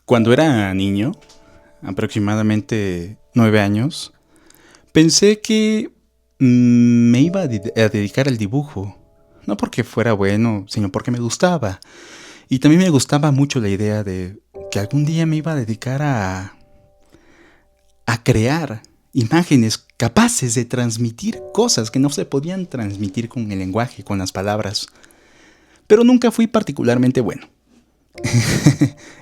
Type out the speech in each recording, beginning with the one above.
Cuando era niño, aproximadamente 9 años, pensé que me iba a dedicar al dibujo. No porque fuera bueno, sino porque me gustaba. Y también me gustaba mucho la idea de que algún día me iba a dedicar a crear imágenes capaces de transmitir cosas que no se podían transmitir con el lenguaje, con las palabras. Pero nunca fui particularmente bueno.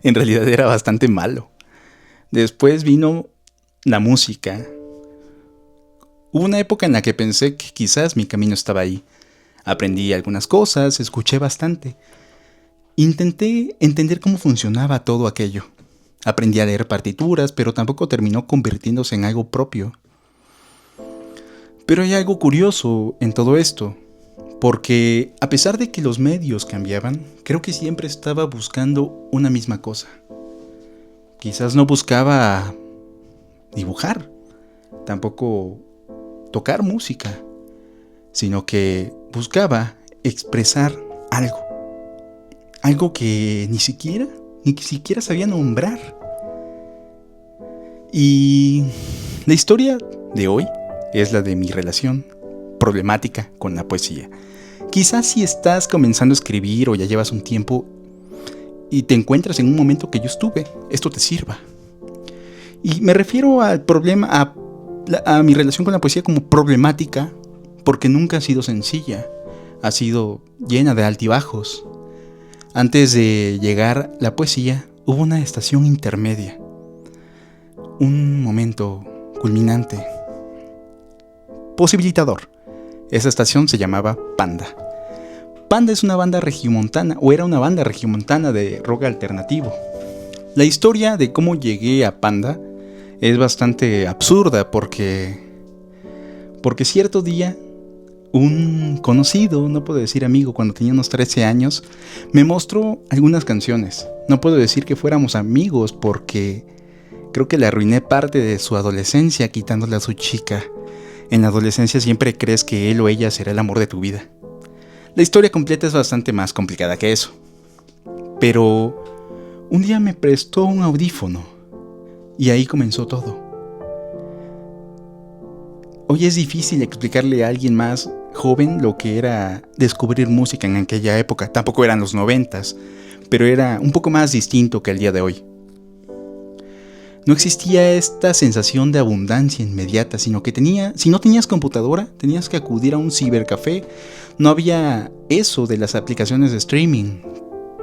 En realidad era bastante malo. Después vino la música. Hubo una época en la que pensé que quizás mi camino estaba ahí. Aprendí algunas cosas, escuché bastante. Intenté entender cómo funcionaba todo aquello. Aprendí a leer partituras, pero tampoco terminó convirtiéndose en algo propio. Pero hay algo curioso en todo esto, porque a pesar de que los medios cambiaban, creo que siempre estaba buscando una misma cosa. Quizás no buscaba dibujar, tampoco tocar música, sino que buscaba expresar algo. Algo que ni siquiera sabía nombrar. Y la historia de hoy es la de mi relación problemática con la poesía. Quizás si estás comenzando a escribir o ya llevas un tiempo y te encuentras en un momento que yo estuve, esto te sirva. Y me refiero al problema, a mi relación con la poesía como problemática, porque nunca ha sido sencilla, ha sido llena de altibajos. Antes de llegar la poesía, hubo una estación intermedia, un momento culminante, posibilitador. Esa estación se llamaba Panda. Panda es una banda regiomontana, o era una banda regiomontana de rock alternativo. La historia de cómo llegué a Panda es bastante absurda porque cierto día un conocido, no puedo decir amigo, cuando tenía unos 13 años, me mostró algunas canciones. No puedo decir que fuéramos amigos porque creo que le arruiné parte de su adolescencia quitándole a su chica. En la adolescencia siempre crees que él o ella será el amor de tu vida. La historia completa es bastante más complicada que eso. Pero un día me prestó un audífono y ahí comenzó todo. Hoy es difícil explicarle a alguien más joven lo que era descubrir música en aquella época. Tampoco eran los 90s, pero era un poco más distinto que el día de hoy. No existía esta sensación de abundancia inmediata, sino que si no tenías computadora, tenías que acudir a un cibercafé. No había eso de las aplicaciones de streaming,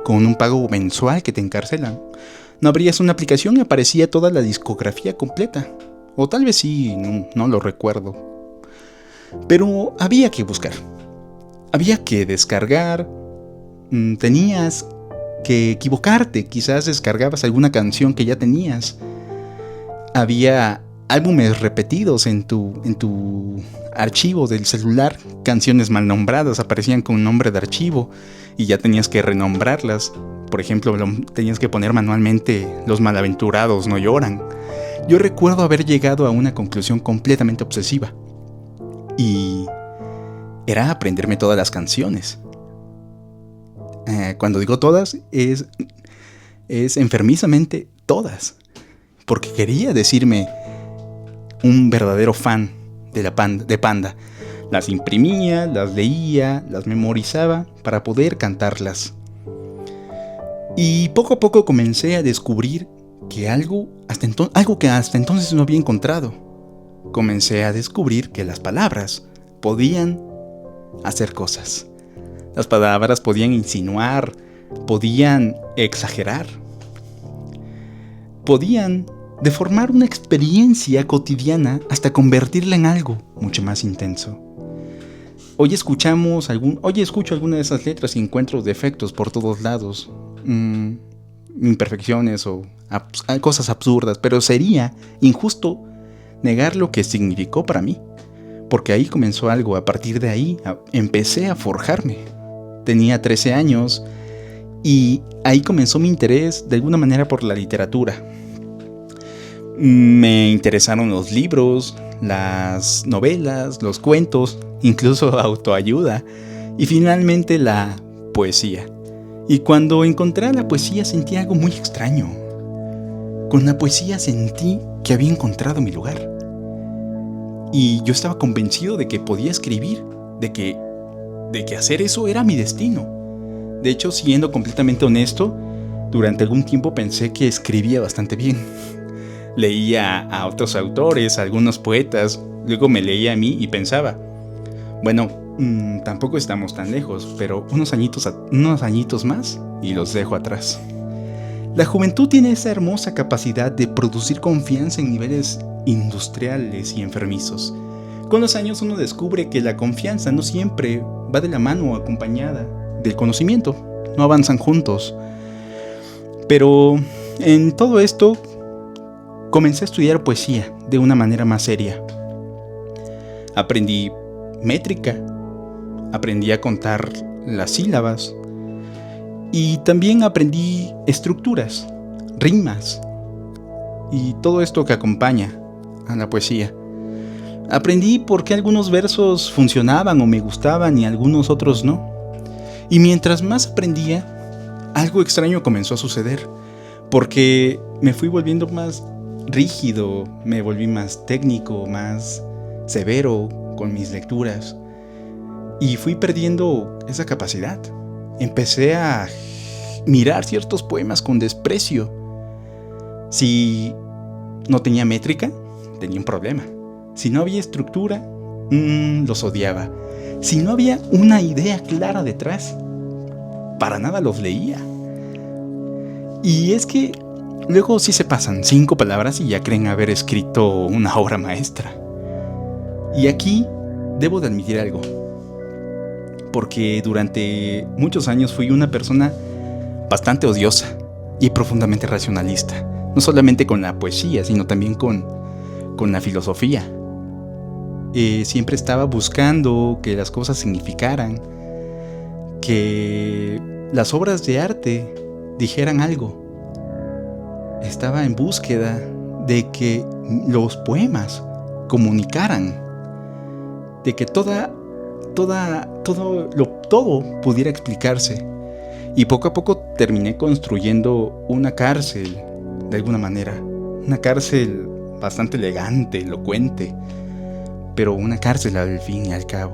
con un pago mensual que te encarcelan. No abrías una aplicación y aparecía toda la discografía completa. O tal vez sí, no lo recuerdo. Pero había que buscar. Había que descargar. Tenías que equivocarte. Quizás descargabas alguna canción que ya tenías. Había álbumes repetidos en tu archivo del celular. Canciones mal nombradas aparecían con nombre de archivo y ya tenías que renombrarlas. Por ejemplo, tenías que poner manualmente Los Malaventurados No Lloran. Yo recuerdo haber llegado a una conclusión completamente obsesiva. Y era aprenderme todas las canciones. Cuando digo todas, es enfermizamente todas. Porque quería decirme un verdadero fan de Panda. Las imprimía, las leía, las memorizaba para poder cantarlas. Y poco a poco comencé a descubrir que algo que hasta entonces no había encontrado. Comencé a descubrir que las palabras podían hacer cosas. Las palabras podían insinuar, podían exagerar, podían deformar una experiencia cotidiana hasta convertirla en algo mucho más intenso. Hoy escucho alguna de esas letras y encuentro defectos por todos lados, imperfecciones o cosas absurdas, pero sería injusto negar lo que significó para mí, porque ahí comenzó algo. A partir de ahí empecé a forjarme. Tenía 13 años y ahí comenzó mi interés de alguna manera por la literatura. Me interesaron los libros, las novelas, los cuentos, incluso autoayuda y finalmente la poesía. Y cuando encontré a la poesía sentí algo muy extraño. Con la poesía sentí que había encontrado mi lugar. Y yo estaba convencido de que podía escribir, de que hacer eso era mi destino. De hecho, siendo completamente honesto, durante algún tiempo pensé que escribía bastante bien. Leía a otros autores, a algunos poetas, luego me leía a mí y pensaba, bueno, tampoco estamos tan lejos, pero unos añitos más y los dejo atrás. La juventud tiene esa hermosa capacidad de producir confianza en niveles industriales y enfermizos. Con los años uno descubre que la confianza no siempre va de la mano o acompañada del conocimiento, no avanzan juntos. Pero en todo esto comencé a estudiar poesía de una manera más seria. Aprendí métrica, aprendí a contar las sílabas y también aprendí estructuras, rimas y todo esto que acompaña a la poesía. Aprendí por qué algunos versos funcionaban o me gustaban y algunos otros no. Y mientras más aprendía, algo extraño comenzó a suceder, porque me fui volviendo más rígido, me volví más técnico, más severo con mis lecturas y fui perdiendo esa capacidad. Empecé a mirar ciertos poemas con desprecio. Si no tenía métrica, tenía un problema. Si no había estructura, los odiaba. Si no había una idea clara detrás, para nada los leía. Y es que luego sí se pasan 5 palabras y ya creen haber escrito una obra maestra. Y aquí debo de admitir algo, porque durante muchos años fui una persona bastante odiosa y profundamente racionalista, no solamente con la poesía, sino también con la filosofía. Siempre estaba buscando que las cosas significaran, que las obras de arte dijeran algo. Estaba en búsqueda de que los poemas comunicaran, de que todo pudiera explicarse. Y poco a poco terminé construyendo una cárcel, de alguna manera. Una cárcel bastante elegante, elocuente, pero una cárcel al fin y al cabo.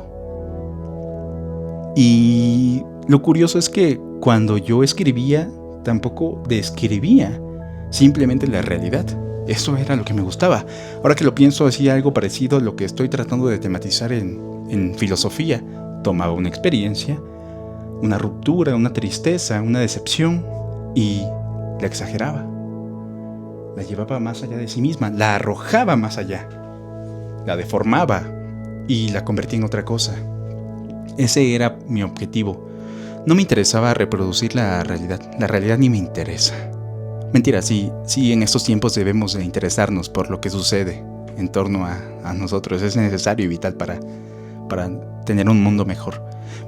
Y lo curioso es que cuando yo escribía, tampoco describía simplemente la realidad. Eso era lo que me gustaba. Ahora que lo pienso, hacía algo parecido a lo que estoy tratando de tematizar en filosofía. Tomaba una experiencia, una ruptura, una tristeza, una decepción y la exageraba. La llevaba más allá de sí misma, la arrojaba más allá, la deformaba y la convertía en otra cosa. Ese era mi objetivo. No me interesaba reproducir la realidad ni me interesa. Mentira, sí, en estos tiempos debemos de interesarnos por lo que sucede en torno a nosotros. Es necesario y vital para tener un mundo mejor.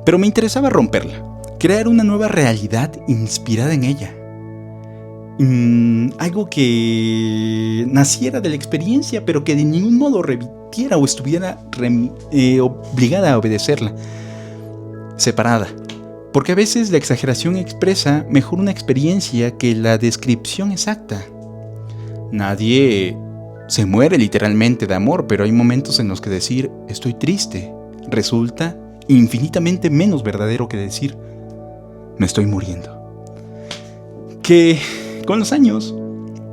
Pero me interesaba romperla, crear una nueva realidad inspirada en ella. Algo que naciera de la experiencia, pero que de ningún modo repitiera o estuviera obligada a obedecerla, separada. Porque a veces la exageración expresa mejor una experiencia que la descripción exacta. Nadie se muere literalmente de amor, pero hay momentos en los que decir estoy triste resulta infinitamente menos verdadero que decir me estoy muriendo. Que con los años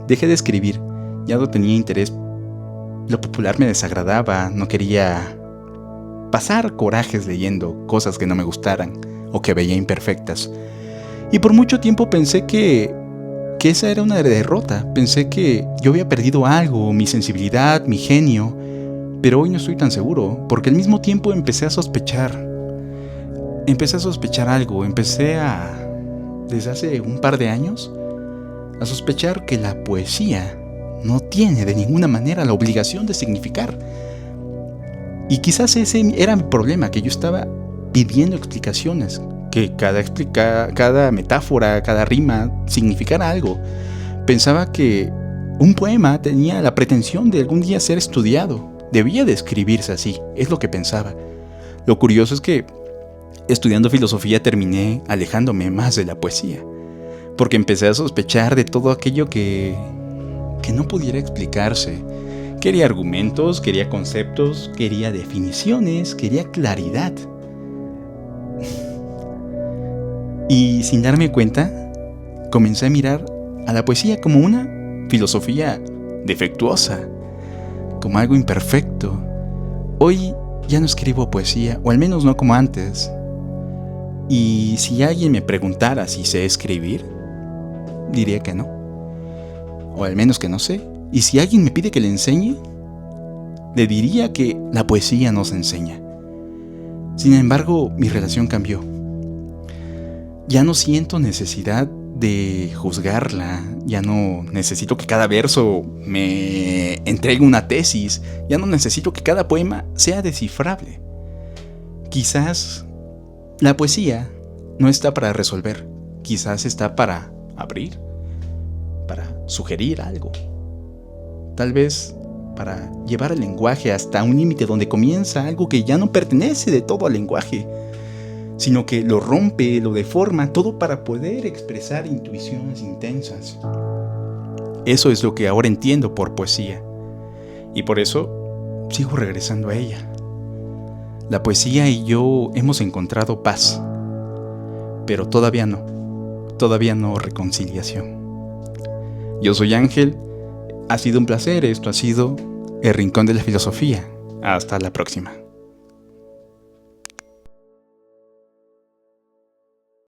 dejé de escribir, ya no tenía interés, lo popular me desagradaba, no quería pasar corajes leyendo cosas que no me gustaran o que veía imperfectas. Y por mucho tiempo pensé que esa era una derrota, pensé que yo había perdido algo, mi sensibilidad, mi genio, pero hoy no estoy tan seguro, porque al mismo tiempo empecé a sospechar algo, desde hace un par de años, a sospechar que la poesía no tiene de ninguna manera la obligación de significar. Y quizás ese era mi problema, que yo estaba pidiendo explicaciones, que cada metáfora, cada rima significara algo. Pensaba que un poema tenía la pretensión de algún día ser estudiado, debía de escribirse así, es lo que pensaba. Lo curioso es que estudiando filosofía terminé alejándome más de la poesía, porque empecé a sospechar de todo aquello que que no pudiera explicarse. Quería argumentos, quería conceptos, quería definiciones, quería claridad. Y sin darme cuenta, comencé a mirar a la poesía como una filosofía defectuosa, como algo imperfecto. Hoy ya no escribo poesía, o al menos no como antes. Y si alguien me preguntara si sé escribir, diría que no. O al menos que no sé. Y si alguien me pide que le enseñe, le diría que la poesía no se enseña. Sin embargo, mi relación cambió. Ya no siento necesidad de juzgarla, ya no necesito que cada verso me entregue una tesis, ya no necesito que cada poema sea descifrable. Quizás la poesía no está para resolver, quizás está para abrir, para sugerir algo. Tal vez para llevar el lenguaje hasta un límite donde comienza algo que ya no pertenece de todo al lenguaje, sino que lo rompe, lo deforma, todo para poder expresar intuiciones intensas. Eso es lo que ahora entiendo por poesía, y por eso sigo regresando a ella. La poesía y yo hemos encontrado paz, pero todavía no reconciliación. Yo soy Ángel, ha sido un placer, esto ha sido El Rincón de la Filosofía. Hasta la próxima.